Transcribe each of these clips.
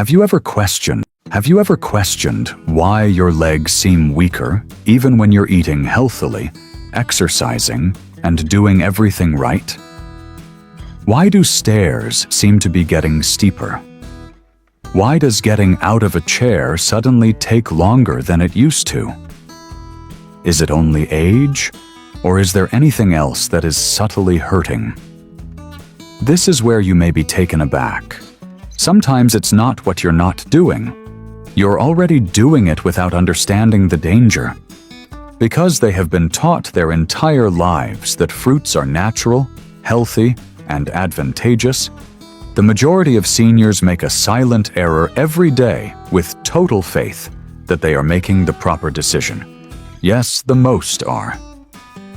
Have you ever questioned why your legs seem weaker even when you're eating healthily, exercising, and doing everything right? Why do stairs seem to be getting steeper? Why does getting out of a chair suddenly take longer than it used to? Is it only age, or is there anything else that is subtly hurting? This is where you may be taken aback. Sometimes it's not what you're not doing. You're already doing it without understanding the danger. Because they have been taught their entire lives that fruits are natural, healthy, and advantageous, the majority of seniors make a silent error every day with total faith that they are making the proper decision. Yes, the most are.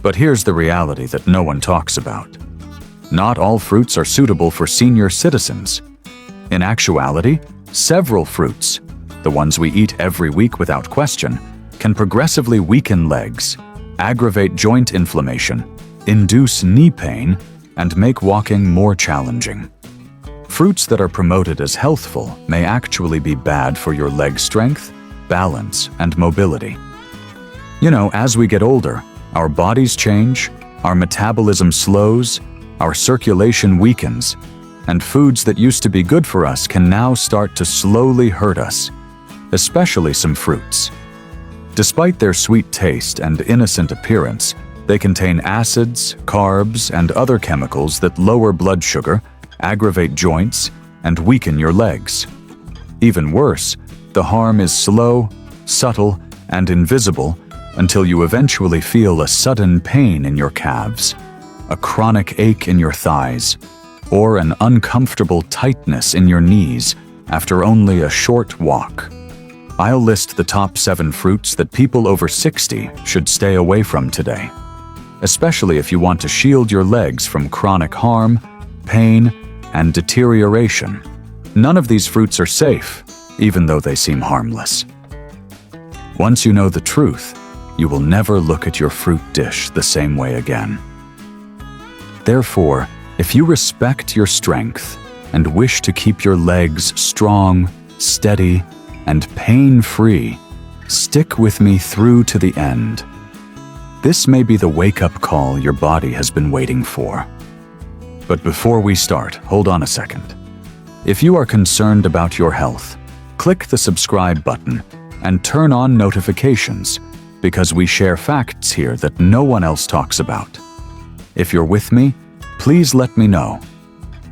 But here's the reality that no one talks about. Not all fruits are suitable for senior citizens. In actuality, several fruits, the ones we eat every week without question, can progressively weaken legs, aggravate joint inflammation, induce knee pain, and make walking more challenging. Fruits that are promoted as healthful may actually be bad for your leg strength, balance, and mobility. You know, as we get older, our bodies change, our metabolism slows, our circulation weakens, and foods that used to be good for us can now start to slowly hurt us, especially some fruits. Despite their sweet taste and innocent appearance, they contain acids, carbs, and other chemicals that lower blood sugar, aggravate joints, and weaken your legs. Even worse, the harm is slow, subtle, and invisible until you eventually feel a sudden pain in your calves, a chronic ache in your thighs, or an uncomfortable tightness in your knees after only a short walk. I'll list the top 7 fruits that people over 60 should stay away from today, especially if you want to shield your legs from chronic harm, pain, and deterioration. None of these fruits are safe, even though they seem harmless. Once you know the truth, you will never look at your fruit dish the same way again. Therefore, if you respect your strength and wish to keep your legs strong, steady, and pain-free, stick with me through to the end. This may be the wake-up call your body has been waiting for. But before we start, hold on a second. If you are concerned about your health, click the subscribe button and turn on notifications, because we share facts here that no one else talks about. If you're with me, please let me know.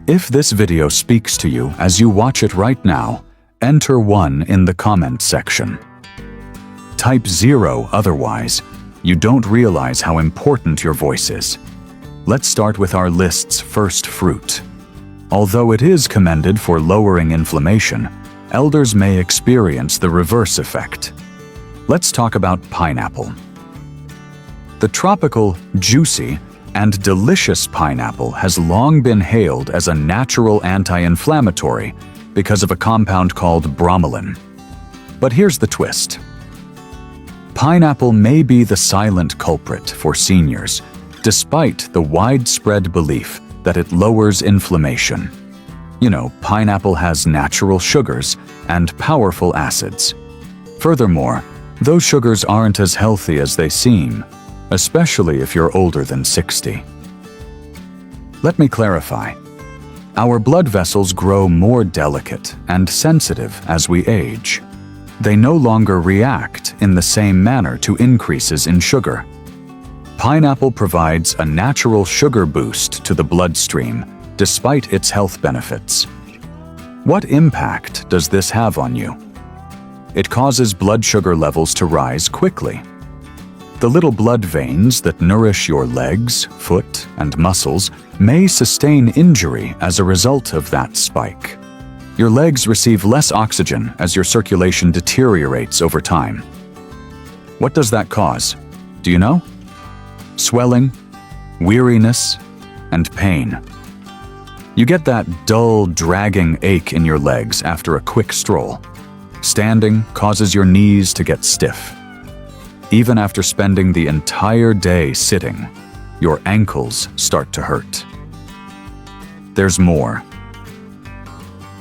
If this video speaks to you as you watch it right now, enter 1 in the comment section. Type 0 otherwise. You don't realize how important your voice is. Let's start with our list's first fruit. Although it is commended for lowering inflammation, elders may experience the reverse effect. Let's talk about pineapple. The tropical, juicy, and delicious pineapple has long been hailed as a natural anti-inflammatory because of a compound called bromelain. But here's the twist. Pineapple may be the silent culprit for seniors, despite the widespread belief that it lowers inflammation. You know, pineapple has natural sugars and powerful acids. Furthermore, those sugars aren't as healthy as they seem, especially if you're older than 60. Let me clarify. Our blood vessels grow more delicate and sensitive as we age. They no longer react in the same manner to increases in sugar. Pineapple provides a natural sugar boost to the bloodstream, despite its health benefits. What impact does this have on you? It causes blood sugar levels to rise quickly. The little blood veins that nourish your legs, foot, and muscles may sustain injury as a result of that spike. Your legs receive less oxygen as your circulation deteriorates over time. What does that cause? Do you know? Swelling, weariness, and pain. You get that dull, dragging ache in your legs after a quick stroll. Standing causes your knees to get stiff. Even after spending the entire day sitting, your ankles start to hurt. There's more.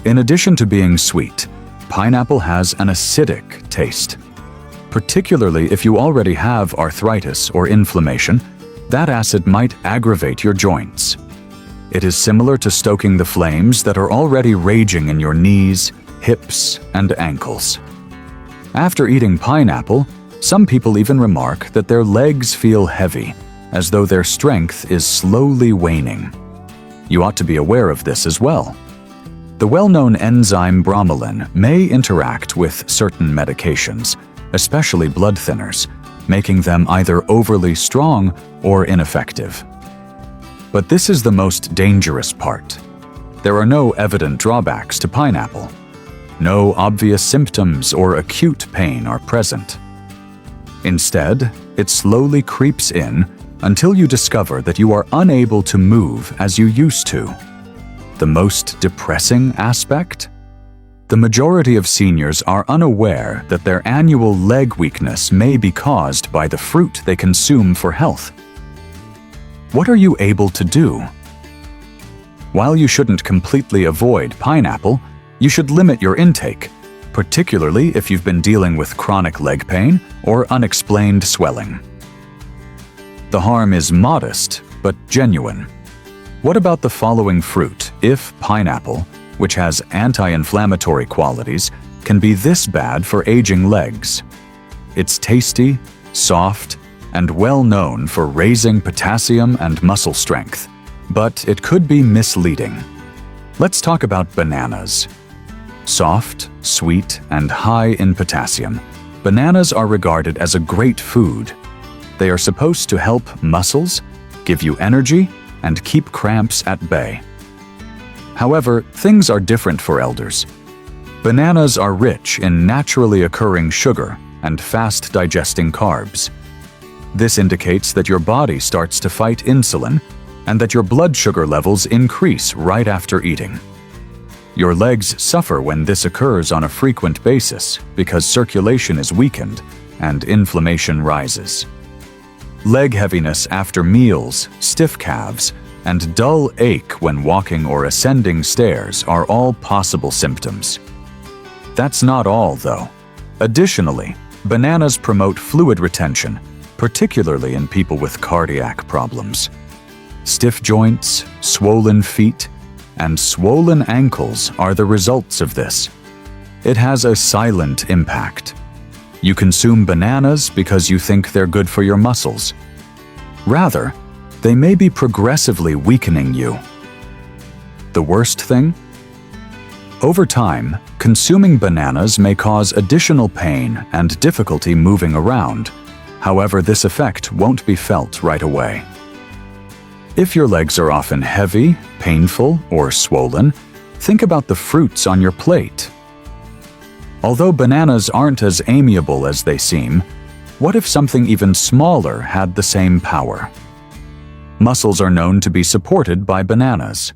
In addition to being sweet, pineapple has an acidic taste. Particularly if you already have arthritis or inflammation, that acid might aggravate your joints. It is similar to stoking the flames that are already raging in your knees, hips, and ankles. After eating pineapple, some people even remark that their legs feel heavy, as though their strength is slowly waning. You ought to be aware of this as well. The well-known enzyme bromelain may interact with certain medications, especially blood thinners, making them either overly strong or ineffective. But this is the most dangerous part. There are no evident drawbacks to pineapple. No obvious symptoms or acute pain are present. Instead, it slowly creeps in until you discover that you are unable to move as you used to. The most depressing aspect? The majority of seniors are unaware that their annual leg weakness may be caused by the fruit they consume for health. What are you able to do? While you shouldn't completely avoid pineapple, you should limit your intake, particularly if you've been dealing with chronic leg pain or unexplained swelling. The harm is modest, but genuine. What about the following fruit if pineapple, which has anti-inflammatory qualities, can be this bad for aging legs? It's tasty, soft, and well known for raising potassium and muscle strength, but it could be misleading. Let's talk about bananas. Soft, sweet, and high in potassium, bananas are regarded as a great food. They are supposed to help muscles, give you energy, and keep cramps at bay. However, things are different for elders. Bananas are rich in naturally occurring sugar and fast-digesting carbs. This indicates that your body starts to fight insulin and that your blood sugar levels increase right after eating. Your legs suffer when this occurs on a frequent basis because circulation is weakened and inflammation rises. Leg heaviness after meals, stiff calves, and dull ache when walking or ascending stairs are all possible symptoms. That's not all, though. Additionally, bananas promote fluid retention, particularly in people with cardiac problems. Stiff joints, swollen feet, and swollen ankles are the results of this. It has a silent impact. You consume bananas because you think they're good for your muscles. Rather, they may be progressively weakening you. The worst thing? Over time, consuming bananas may cause additional pain and difficulty moving around. However, this effect won't be felt right away. If your legs are often heavy, painful, or swollen, think about the fruits on your plate. Although bananas aren't as amiable as they seem, what if something even smaller had the same power? Muscles are known to be supported by bananas.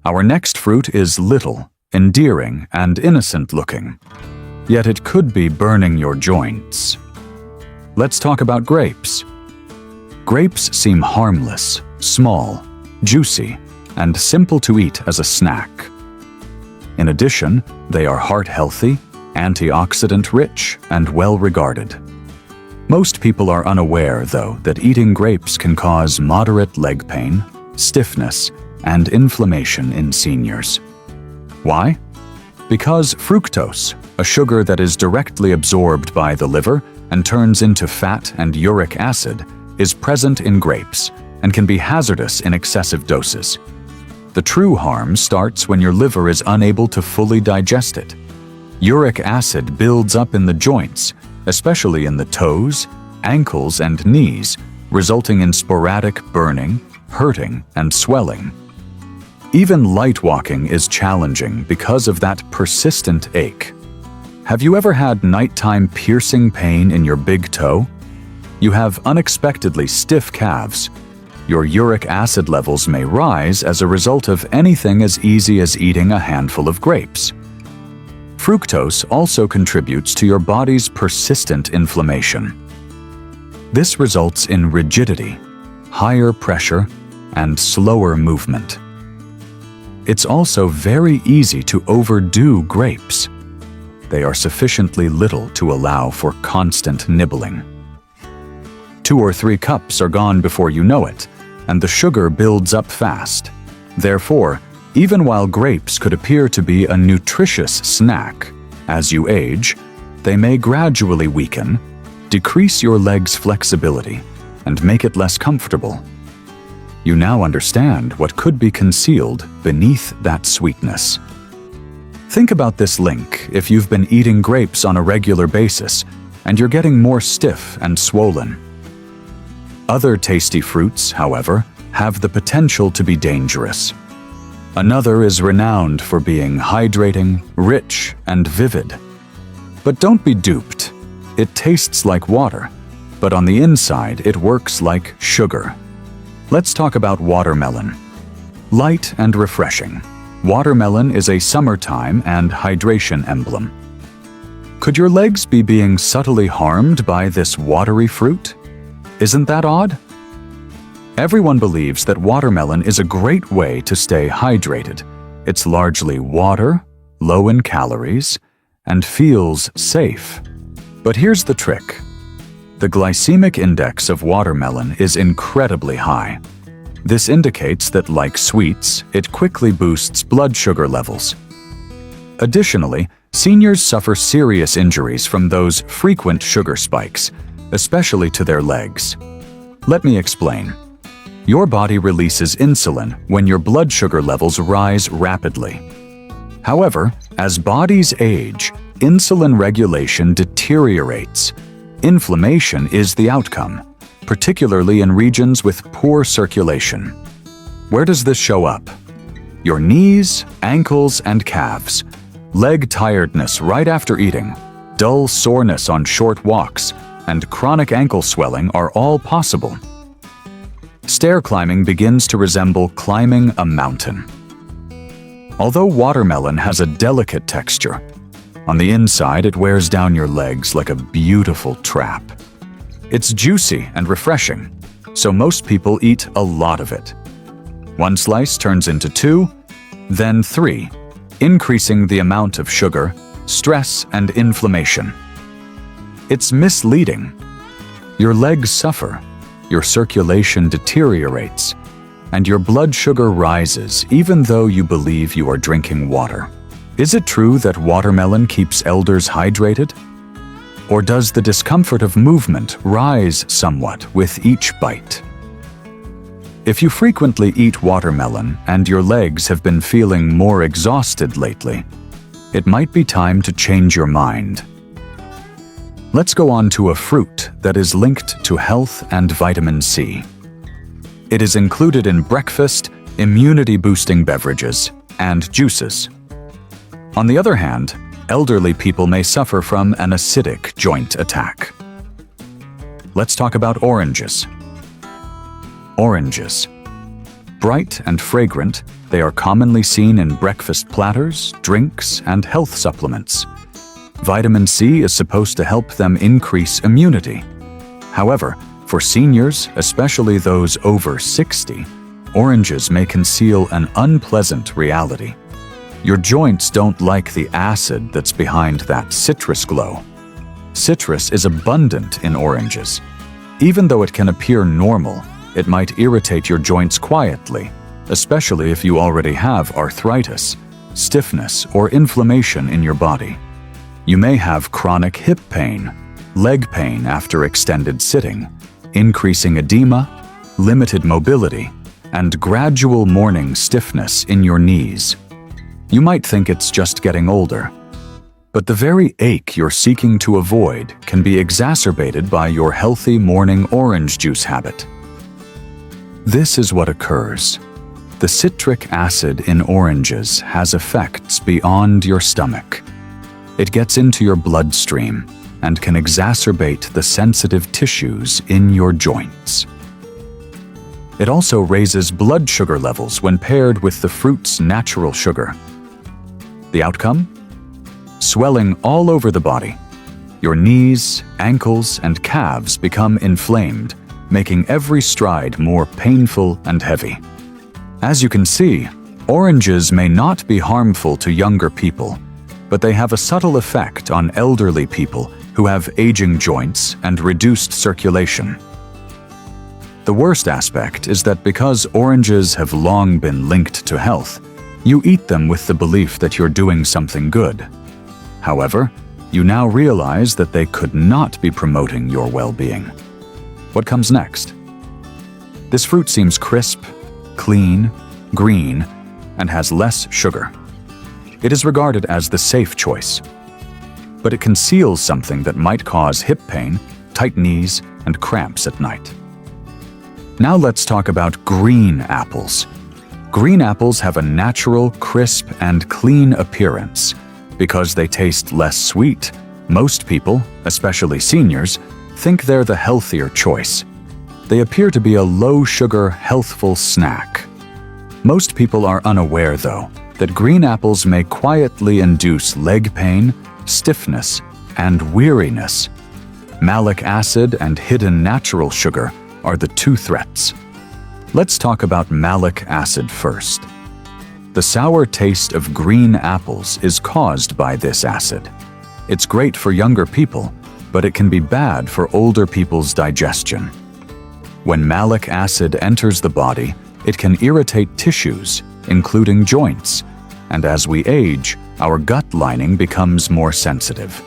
Our next fruit is little, endearing, and innocent-looking. Yet it could be burning your joints. Let's talk about grapes. Grapes seem harmless, small, juicy, and simple to eat as a snack. In addition, they are heart-healthy, antioxidant-rich, and well-regarded. Most people are unaware, though, that eating grapes can cause moderate leg pain, stiffness, and inflammation in seniors. Why? Because fructose, a sugar that is directly absorbed by the liver and turns into fat and uric acid, is present in grapes and can be hazardous in excessive doses. The true harm starts when your liver is unable to fully digest it. Uric acid builds up in the joints, especially in the toes, ankles, and knees, resulting in sporadic burning, hurting, and swelling. Even light walking is challenging because of that persistent ache. Have you ever had nighttime piercing pain in your big toe? You have unexpectedly stiff calves. Your uric acid levels may rise as a result of anything as easy as eating a handful of grapes. Fructose also contributes to your body's persistent inflammation. This results in rigidity, higher pressure, and slower movement. It's also very easy to overdo grapes. they are sufficiently little to allow for constant nibbling. 2 or 3 cups are gone before you know it, and the sugar builds up fast. Therefore, even while grapes could appear to be a nutritious snack, as you age, they may gradually weaken, decrease your leg's flexibility, and make it less comfortable. You now understand what could be concealed beneath that sweetness. Think about this link if you've been eating grapes on a regular basis and you're getting more stiff and swollen. Other tasty fruits, however, have the potential to be dangerous. Another is renowned for being hydrating, rich, and vivid. But don't be duped. It tastes like water, but on the inside it works like sugar. Let's talk about watermelon. Light and refreshing, watermelon is a summertime and hydration emblem. Could your legs be being subtly harmed by this watery fruit? Isn't that odd? Everyone believes that watermelon is a great way to stay hydrated. It's largely water, low in calories, and feels safe. But here's the trick. The glycemic index of watermelon is incredibly high. This indicates that, like sweets, it quickly boosts blood sugar levels. Additionally, seniors suffer serious injuries from those frequent sugar spikes, especially to their legs. Let me explain. Your body releases insulin when your blood sugar levels rise rapidly. However, as bodies age, insulin regulation deteriorates. Inflammation is the outcome, particularly in regions with poor circulation. Where does this show up? Your knees, ankles, and calves. Leg tiredness right after eating, dull soreness on short walks, and chronic ankle swelling are all possible. Stair climbing begins to resemble climbing a mountain. Although watermelon has a delicate texture, on the inside it wears down your legs like a beautiful trap. It's juicy and refreshing, so most people eat a lot of it. 1 slice turns into 2, then 3, increasing the amount of sugar, stress, and inflammation. It's misleading. Your legs suffer, your circulation deteriorates, and your blood sugar rises even though you believe you are drinking water. Is it true that watermelon keeps elders hydrated? Or does the discomfort of movement rise somewhat with each bite? If you frequently eat watermelon and your legs have been feeling more exhausted lately, it might be time to change your mind. Let's go on to a fruit that is linked to health and vitamin C. It is included in breakfast, immunity-boosting beverages, and juices. On the other hand, elderly people may suffer from an acidic joint attack. Let's talk about oranges. Oranges. Bright and fragrant, they are commonly seen in breakfast platters, drinks, and health supplements. Vitamin C is supposed to help them increase immunity. However, for seniors, especially those over 60, oranges may conceal an unpleasant reality. Your joints don't like the acid that's behind that citrus glow. Citrus is abundant in oranges. Even though it can appear normal, it might irritate your joints quietly, especially if you already have arthritis, stiffness, or inflammation in your body. You may have chronic hip pain, leg pain after extended sitting, increasing edema, limited mobility, and gradual morning stiffness in your knees. You might think it's just getting older, but the very ache you're seeking to avoid can be exacerbated by your healthy morning orange juice habit. This is what occurs. The citric acid in oranges has effects beyond your stomach. It gets into your bloodstream and can exacerbate the sensitive tissues in your joints. It also raises blood sugar levels when paired with the fruit's natural sugar. The outcome? Swelling all over the body. Your knees, ankles, and calves become inflamed, making every stride more painful and heavy. As you can see, oranges may not be harmful to younger people, but they have a subtle effect on elderly people who have aging joints and reduced circulation. The worst aspect is that because oranges have long been linked to health, you eat them with the belief that you're doing something good. However, you now realize that they could not be promoting your well-being. What comes next? This fruit seems crisp, clean, green, and has less sugar. It is regarded as the safe choice, but it conceals something that might cause hip pain, tight knees, and cramps at night. Now let's talk about green apples. Green apples have a natural, crisp, and clean appearance. Because they taste less sweet, most people, especially seniors, think they're the healthier choice. They appear to be a low-sugar, healthful snack. Most people are unaware, though, that green apples may quietly induce leg pain, stiffness, and weariness. Malic acid and hidden natural sugar are the two threats. Let's talk about malic acid first. The sour taste of green apples is caused by this acid. It's great for younger people, but it can be bad for older people's digestion. When malic acid enters the body, it can irritate tissues, including joints, and as we age, our gut lining becomes more sensitive.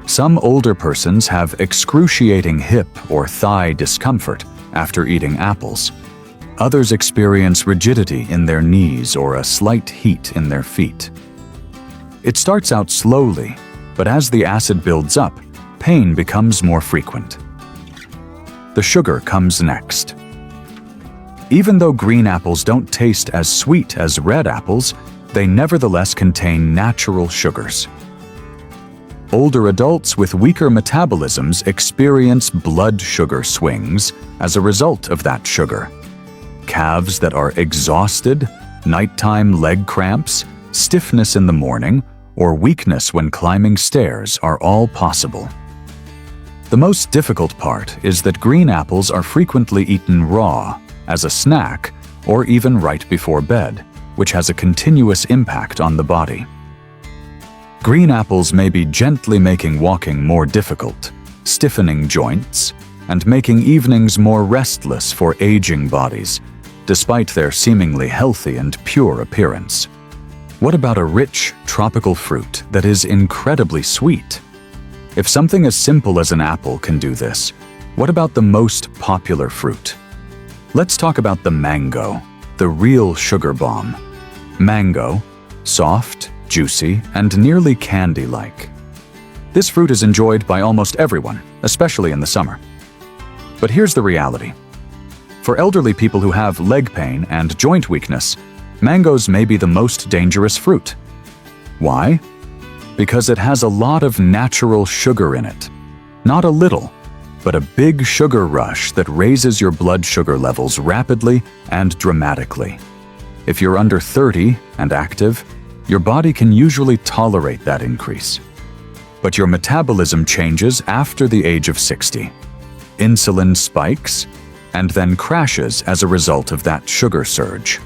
Some older persons have excruciating hip or thigh discomfort after eating apples. Others experience rigidity in their knees or a slight heat in their feet. It starts out slowly, but as the acid builds up, pain becomes more frequent. The sugar comes next. Even though green apples don't taste as sweet as red apples, they nevertheless contain natural sugars. Older adults with weaker metabolisms experience blood sugar swings as a result of that sugar. Calves that are exhausted, nighttime leg cramps, stiffness in the morning, or weakness when climbing stairs are all possible. The most difficult part is that green apples are frequently eaten raw, as a snack, or even right before bed, which has a continuous impact on the body. Green apples may be gently making walking more difficult, stiffening joints, and making evenings more restless for aging bodies, despite their seemingly healthy and pure appearance. What about a rich, tropical fruit that is incredibly sweet? If something as simple as an apple can do this, what about the most popular fruit? Let's talk about the mango, the real sugar bomb. Mango, soft, juicy, and nearly candy-like. This fruit is enjoyed by almost everyone, especially in the summer. But here's the reality. For elderly people who have leg pain and joint weakness, mangoes may be the most dangerous fruit. Why? Because it has a lot of natural sugar in it. Not a little, but a big sugar rush that raises your blood sugar levels rapidly and dramatically. If you're under 30 and active, your body can usually tolerate that increase. But your metabolism changes after the age of 60. Insulin spikes, and then crashes as a result of that sugar surge.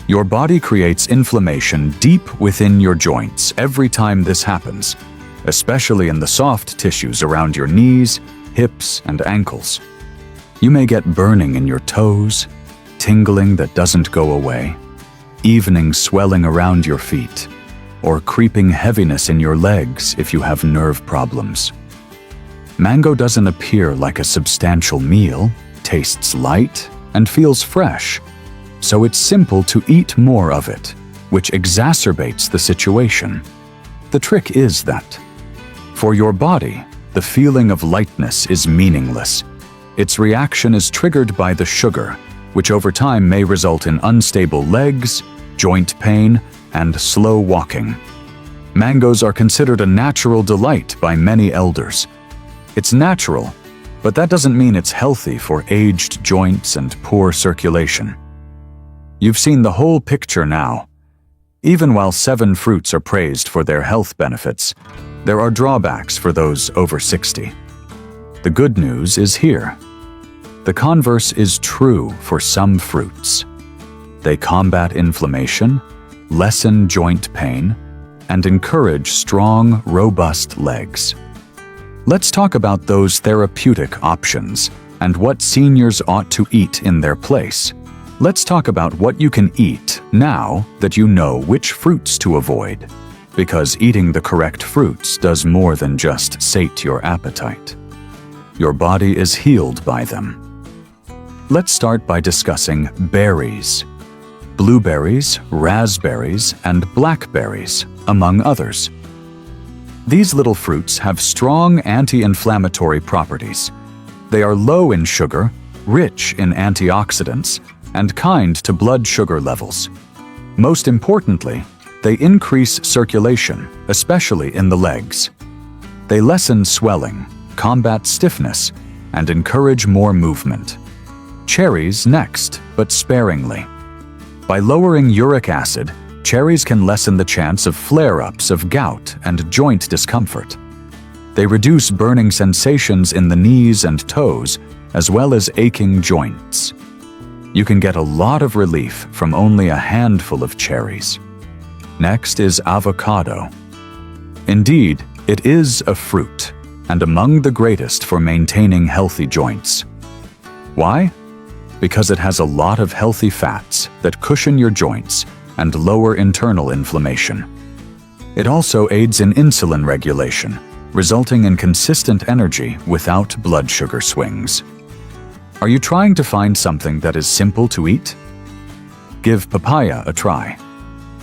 Your body creates inflammation deep within your joints every time this happens, especially in the soft tissues around your knees, hips, and ankles. You may get burning in your toes, tingling that doesn't go away, evening swelling around your feet, or creeping heaviness in your legs if you have nerve problems. Mango doesn't appear like a substantial meal, tastes light, and feels fresh, so it's simple to eat more of it, which exacerbates the situation. The trick is that, for your body, the feeling of lightness is meaningless. Its reaction is triggered by the sugar, which over time may result in unstable legs, joint pain, and slow walking. Mangoes are considered a natural delight by many elders. It's natural, but that doesn't mean it's healthy for aged joints and poor circulation. You've seen the whole picture now. Even while 7 fruits are praised for their health benefits, there are drawbacks for those over 60. The good news is here. The converse is true for some fruits. They combat inflammation, lessen joint pain, and encourage strong, robust legs. Let's talk about those therapeutic options and what seniors ought to eat in their place. Let's talk about what you can eat now that you know which fruits to avoid, because eating the correct fruits does more than just sate your appetite. Your body is healed by them. Let's start by discussing berries. Blueberries, raspberries, and blackberries, among others. These little fruits have strong anti-inflammatory properties. They are low in sugar, rich in antioxidants, and kind to blood sugar levels. Most importantly, they increase circulation, especially in the legs. They lessen swelling, combat stiffness, and encourage more movement. Cherries next, but sparingly. By lowering uric acid, cherries can lessen the chance of flare-ups of gout and joint discomfort. They reduce burning sensations in the knees and toes, as well as aching joints. You can get a lot of relief from only a handful of cherries. Next is avocado. Indeed, it is a fruit, and among the greatest for maintaining healthy joints. Why? Because it has a lot of healthy fats that cushion your joints and lower internal inflammation. It also aids in insulin regulation, resulting in consistent energy without blood sugar swings. Are you trying to find something that is simple to eat? Give papaya a try.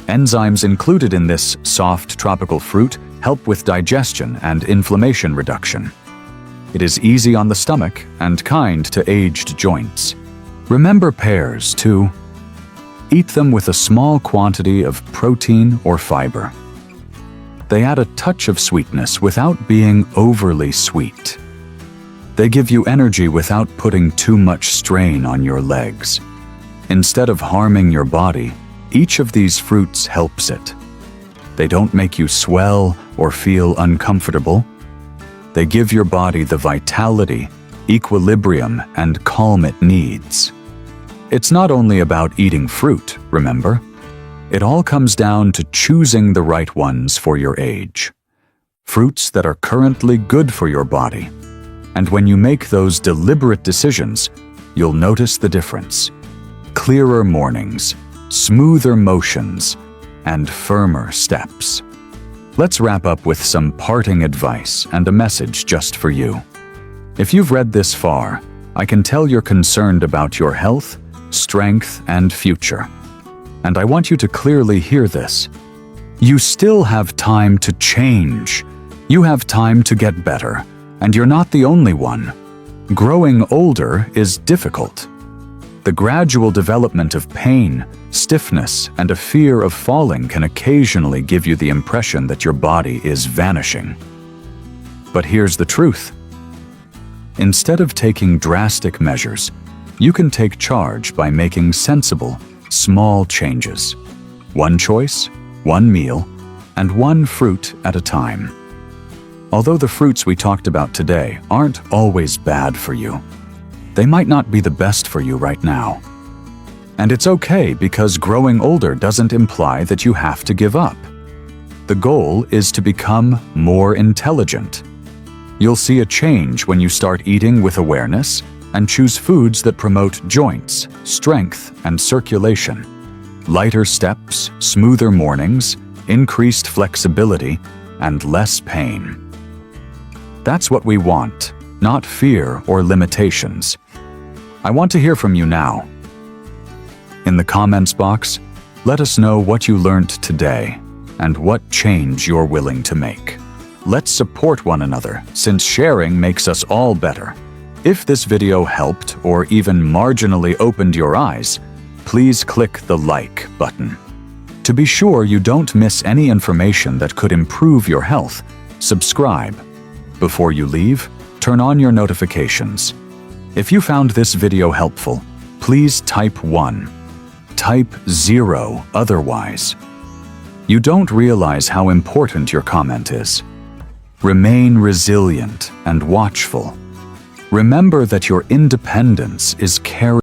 Enzymes included in this soft tropical fruit help with digestion and inflammation reduction. It is easy on the stomach and kind to aged joints. Remember pears, too. Eat them with a small quantity of protein or fiber. They add a touch of sweetness without being overly sweet. They give you energy without putting too much strain on your legs. Instead of harming your body, each of these fruits helps it. They don't make you swell or feel uncomfortable. They give your body the vitality, equilibrium, and calm it needs. It's not only about eating fruit, remember? It all comes down to choosing the right ones for your age. Fruits that are currently good for your body. And when you make those deliberate decisions, you'll notice the difference. Clearer mornings, smoother motions, and firmer steps. Let's wrap up with some parting advice and a message just for you. If you've read this far, I can tell you're concerned about your health, strength, and future. And I want you to clearly hear this. You still have time to change. You have time to get better, and you're not the only one. Growing older is difficult. The gradual development of pain, stiffness, and a fear of falling can occasionally give you the impression that your body is vanishing. But here's the truth. Instead of taking drastic measures, you can take charge by making sensible, small changes. One choice, one meal, and one fruit at a time. Although the fruits we talked about today aren't always bad for you, they might not be the best for you right now. And it's okay, because growing older doesn't imply that you have to give up. The goal is to become more intelligent. You'll see a change when you start eating with awareness and choose foods that promote joints, strength, and circulation. Lighter steps, smoother mornings, increased flexibility, and less pain. That's what we want, not fear or limitations. I want to hear from you now. In the comments box, let us know what you learned today and what change you're willing to make. Let's support one another, since sharing makes us all better. If this video helped or even marginally opened your eyes, please click the like button. To be sure you don't miss any information that could improve your health, subscribe. Before you leave, turn on your notifications. If you found this video helpful, please type 1. Type 0 otherwise. You don't realize how important your comment is. Remain resilient and watchful. Remember that your independence is carried